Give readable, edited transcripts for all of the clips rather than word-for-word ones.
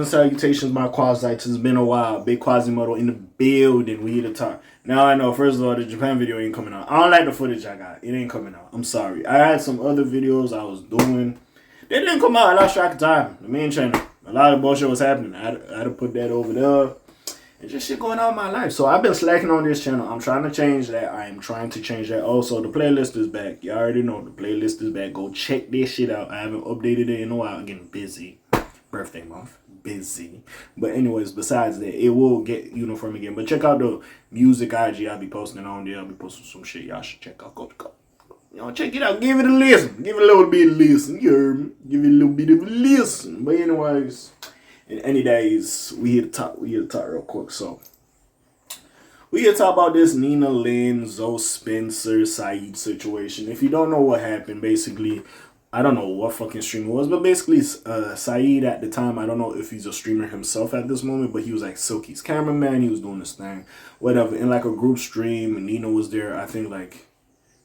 Salutations, my Quasites. It's been a while. Big Quasimodo in the building. We here to talk. Now I know, first of all, the Japan video ain't coming out. I don't like the footage I got. It ain't coming out. I'm sorry. I had some other videos I was doing. They didn't come out. I lost track of time. The main channel. A lot of bullshit was happening. I had to put that over there. And just shit going on in my life. So I've been slacking on this channel. I'm trying to change that. I am trying to change that. Also, the playlist is back. You already know the playlist is back. Go check this shit out. I haven't updated it in a while. I'm getting busy. Birthday month. Busy. But anyways, besides that, it will get uniform again. But check out the music IG I'll be posting on there. I'll be posting some shit y'all should check out. Go. Check it out. Give it a listen. Give it a little bit of listen. You heard me? Give it a little bit of a listen. But anyways, in any days, we here to talk real quick. So we here to talk about this Lin Zoe Spencer Saeed situation. If you don't know what happened, basically, I don't know what fucking stream it was, but basically, Saeed at the time, I don't know if he's a streamer himself at this moment, but he was like Silky's cameraman. He was doing this thing, whatever, in like a group stream. And Nina was there. I think like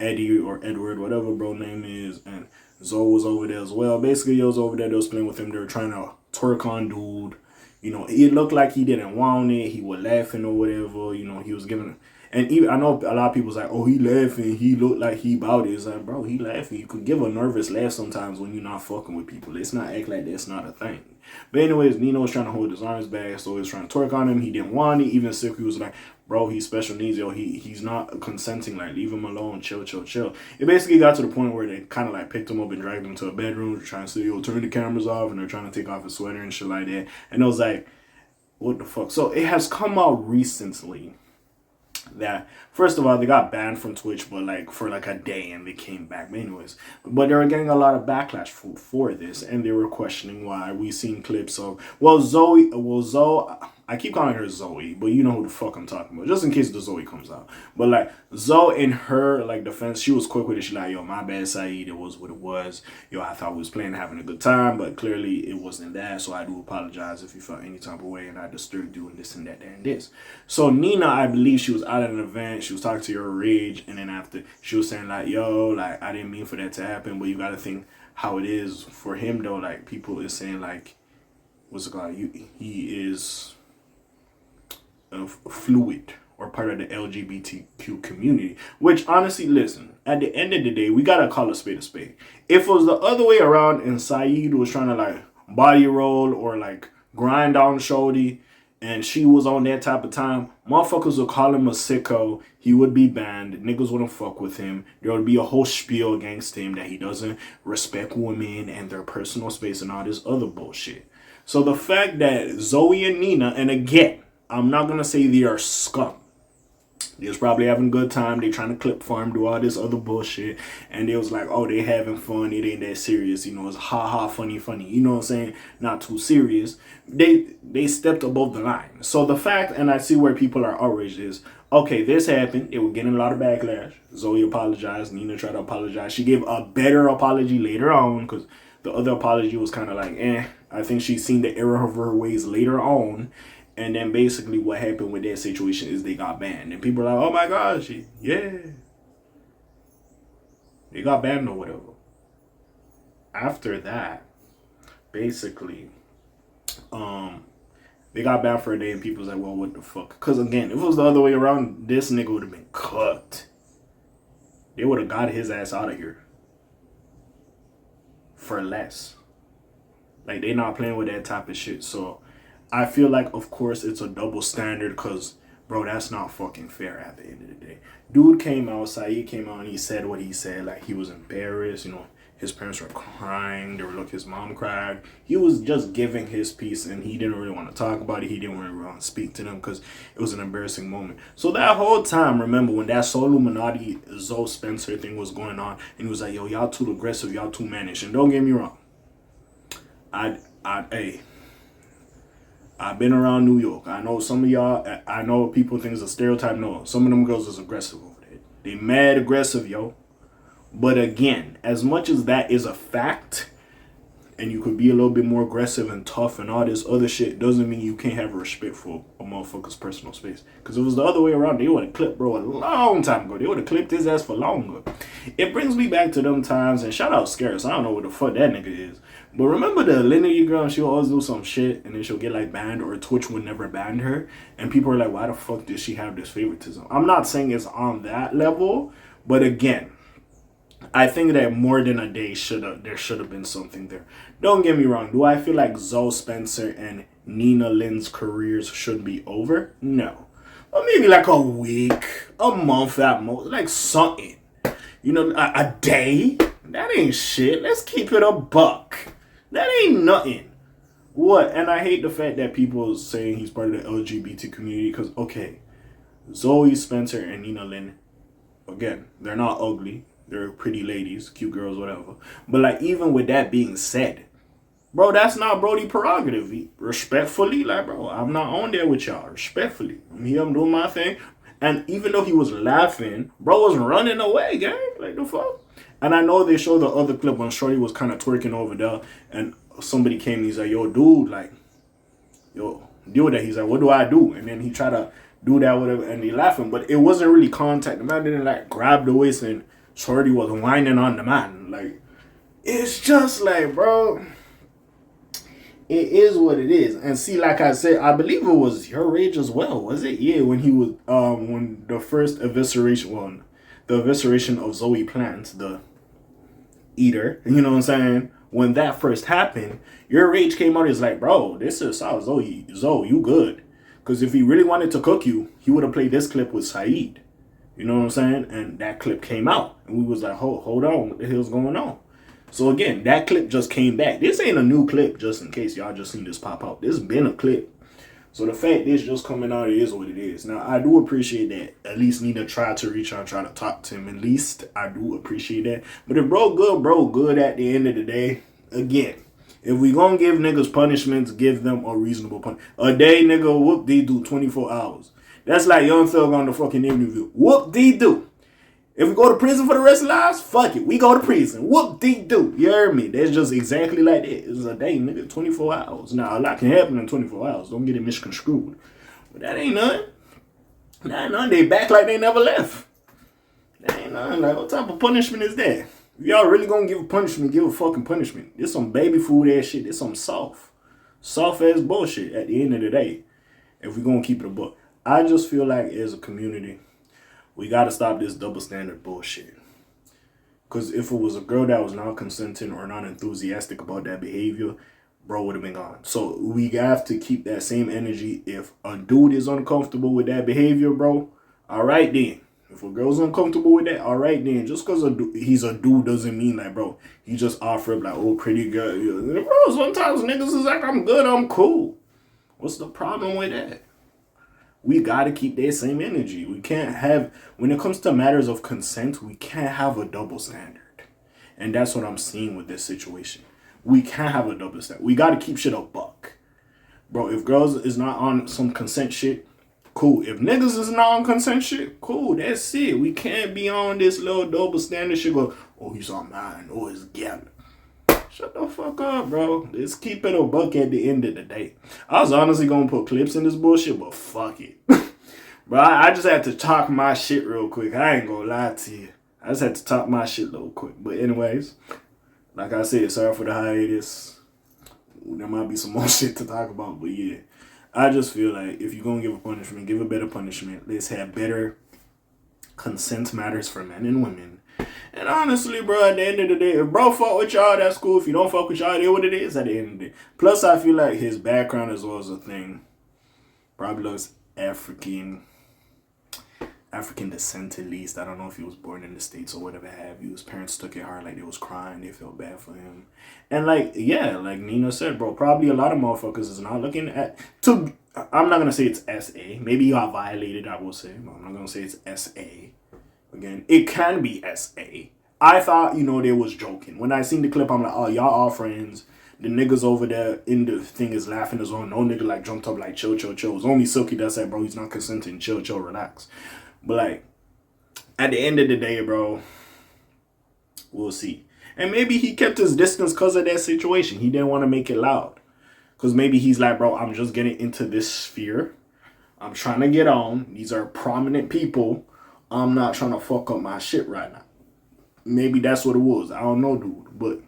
Eddie or Edward, whatever bro name is, and Zoe was over there as well. Basically, he was over there. They was playing with him. They were trying to twerk on dude. You know, it looked like he didn't want it. He was laughing or whatever. You know, he was giving. And even, I know a lot of people's like, oh, he laughing. He looked like he about it. It's like, bro, he laughing. You could give a nervous laugh sometimes when you're not fucking with people. Let's not act like that's not a thing. But anyways, Nino was trying to hold his arms back, so he was trying to twerk on him. He didn't want it. Even Silky was like, bro, he's special needs. Yo, he's not consenting. Like, leave him alone. Chill. It basically got to the point where they kind of like picked him up and dragged him to a bedroom, trying to say, yo, turn the cameras off. And they're trying to take off his sweater and shit like that. And it was like, what the fuck? So it has come out recently that first of all they got banned from Twitch, but like for like a day, and they came back. But anyways, but they were getting a lot of backlash for this, and they were questioning why. We seen clips of Zoe. I keep calling her Zoe, but you know who the fuck I'm talking about, just in case the Zoe comes out. But like Zoe, in her like defense, she was quick with it. She like, yo, my bad, Saeed. It was what it was. Yo, I thought we was playing, having a good time, but clearly it wasn't that. So I do apologize if you felt any type of way, and I disturbed you and this and that and this. So Nina, I believe she was out at an event. She was talking to your Rage, and then after she was saying like, yo, like I didn't mean for that to happen, but you gotta think how it is for him though. Like people is saying like, what's it called? He is fluid or part of the LGBTQ community, which honestly, listen, at the end of the day, we gotta call a spade a spade. If it was the other way around and Saeed was trying to like body roll or like grind on Shorty and she was on that type of time, motherfuckers would call him a sicko. He would be banned. Niggas wouldn't fuck with him. There would be a whole spiel against him that he doesn't respect women and their personal space and all this other bullshit. So the fact that Zoe and Nina, and again, I'm not going to say they are scum. They was probably having a good time. They trying to clip farm, do all this other bullshit. And they was like, oh, they having fun. It ain't that serious. You know, it's ha, funny. You know what I'm saying? Not too serious. They stepped above the line. So the fact, and I see where people are outraged is, okay, this happened. They were getting a lot of backlash. Zoe apologized. Nina tried to apologize. She gave a better apology later on because the other apology was kind of like, I think she's seen the error of her ways later on. And then basically what happened with that situation is they got banned. And people are like, oh my gosh, yeah. They got banned or whatever. After that, basically, they got banned for a day and people was like, well, what the fuck? Because again, if it was the other way around, this nigga would have been cooked. They would have got his ass out of here. For less. Like, they not playing with that type of shit. So I feel like, of course, it's a double standard because, bro, that's not fucking fair at the end of the day. Dude came out, Saeed came out, and he said what he said. Like, he was embarrassed. You know, his parents were crying. They were like, his mom cried. He was just giving his piece, and he didn't really want to talk about it. He didn't really want to speak to them because it was an embarrassing moment. So that whole time, remember, when that Soul Illuminati Zoe Spencer thing was going on, and he was like, yo, y'all too aggressive, y'all too mannish. And don't get me wrong. I've been around New York. I know some of y'all, I know people think it's a stereotype. No, some of them girls is aggressive over there. They mad aggressive, yo. But again, as much as that is a fact, and you could be a little bit more aggressive and tough and all this other shit, doesn't mean you can't have respect for a motherfucker's personal space. Because if it was the other way around, they would have clipped bro a long time ago. They would have clipped his ass for longer. It brings me back to them times, and shout out Scarce. I don't know what the fuck that nigga is. But remember the Lin girl, she'll always do some shit, and then she'll get like banned, or Twitch would never ban her. And people are like, why the fuck does she have this favoritism? I'm not saying it's on that level, but again, I think that more than a day there should have been something there. Don't get me wrong. Do I feel like Zoe Spencer and Nina Lin's careers should be over? No. Or maybe like a week, a month at most, like something. You know, a day? That ain't shit. Let's keep it a buck. That ain't nothing. What? And I hate the fact that people saying he's part of the LGBT community because, okay, Zoe Spencer and Nina Lin, again, they're not ugly. They're pretty ladies, cute girls, whatever. But like, even with that being said, bro, that's not Brody prerogative. Respectfully, like, bro, I'm not on there with y'all. Respectfully. I'm here, I'm doing my thing. And even though he was laughing, bro was running away, gang. Like, the fuck? And I know they showed the other clip when Shorty was kind of twerking over there. And somebody came and he's like, yo, dude, like, yo, deal with that. He's like, what do I do? And then he tried to do that, whatever, and he laughing. But it wasn't really contact. The man didn't, like, grab the waist and Shorty was whining on the man. Like, it's just like, bro, it is what it is. And see, like I said, I believe it was your age as well, was it? Yeah, when he was, when the first evisceration, the evisceration of Zoe Plant, the eater, you know what I'm saying? When that first happened, your rage came out. It's like, bro, this is Zoe, you good. Because if he really wanted to cook you, he would have played this clip with Saeed. You know what I'm saying? And that clip came out. And we was like, hold on, what the hell's going on? So again, that clip just came back. This ain't a new clip, just in case y'all just seen this pop out. This been a clip. So the fact this just coming out, it is what it is. Now, I do appreciate that. At least Nina tried to reach out and try to talk to him. At least I do appreciate that. But if bro good at the end of the day. Again, if we gonna give niggas punishments, give them a reasonable punishment. A day, nigga, whoop, they do 24 hours. That's like Young Thug on the fucking interview. Whoop-dee-doo. If we go to prison for the rest of our lives, fuck it. We go to prison. Whoop-dee-doo. You heard me? That's just exactly like that. It's a day, nigga, 24 hours. Now, a lot can happen in 24 hours. Don't get it misconstrued. But that ain't nothing. That ain't nothing. They back like they never left. That ain't nothing. Like, what type of punishment is that? If y'all really gonna give a punishment, give a fucking punishment. This some baby food ass shit. This some soft ass bullshit at the end of the day. If we gonna keep it a buck. I just feel like as a community, we got to stop this double standard bullshit. Because if it was a girl that was not consenting or not enthusiastic about that behavior, bro would have been gone. So we have to keep that same energy. If a dude is uncomfortable with that behavior, bro, all right then. If a girl's uncomfortable with that, all right then. Just because he's a dude doesn't mean like, bro, he just offer up like, oh, pretty girl. Bro, sometimes niggas is like, I'm good, I'm cool. What's the problem with that? We got to keep that same energy. We can't have, when it comes to matters of consent, we can't have a double standard. And that's what I'm seeing with this situation. We can't have a double standard. We got to keep shit a buck. Bro, if girls is not on some consent shit, cool. If niggas is not on consent shit, cool. That's it. We can't be on this little double standard shit. Go, oh, he's on mine. Oh, it's Gavin. Shut the fuck up, bro. Let's keep it a buck at the end of the day. I was honestly going to put clips in this bullshit, but fuck it. Bro, I just had to talk my shit real quick. I ain't going to lie to you. I just had to talk my shit real quick. But anyways, like I said, sorry for the hiatus. There might be some more shit to talk about, but yeah. I just feel like if you're going to give a punishment, give a better punishment. Let's have better consent matters for men and women. And honestly, bro, at the end of the day, if bro fuck with y'all, that's cool. If you don't fuck with y'all, it is what it is at the end of the day. Plus, I feel like his background as well as a thing probably looks African descent at least. I don't know if he was born in the States or whatever have you. His parents took it hard, like they was crying, they felt bad for him. And like, yeah, like Nina said, bro, probably a lot of motherfuckers is not looking at, I'm not going to say it's SA. Maybe you got violated, I will say. But I'm not going to say it's SA. Again, it can be SA. I thought, they was joking. When I seen the clip, I'm like, oh, y'all all friends. The niggas over there in the thing is laughing as well. No nigga like jumped up like chill. It was only Silky that said, bro, he's not consenting. Chill, relax. But like, at the end of the day, bro, we'll see. And maybe he kept his distance because of that situation. He didn't want to make it loud. Because maybe he's like, bro, I'm just getting into this sphere. I'm trying to get on. These are prominent people. I'm not trying to fuck up my shit right now. Maybe that's what it was. I don't know, dude. But,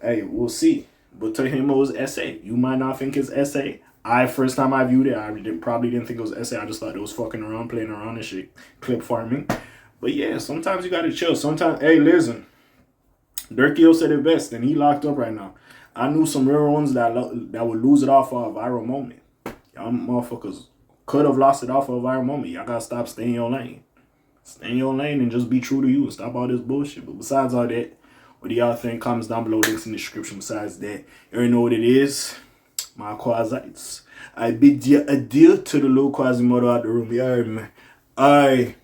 hey, we'll see. But to him, it was essay. You might not think it's essay. First time I viewed it, probably didn't think it was essay. I just thought it was fucking around, playing around and shit. Clip farming. But yeah, sometimes you gotta chill. Sometimes, hey, listen. Durkio said it best, and he locked up right now. I knew some real ones that would lose it off of a viral moment. Y'all motherfuckers could have lost it off of a viral moment. Y'all gotta stop staying in your lane. Stay in your lane and just be true to you and stop all this bullshit. But besides all that, what do y'all think? Comments down below, links in the description. Besides that, you already know what it is. My quasites. I bid you adieu to the low Quasimodo out the room. Yeah, man. Aye.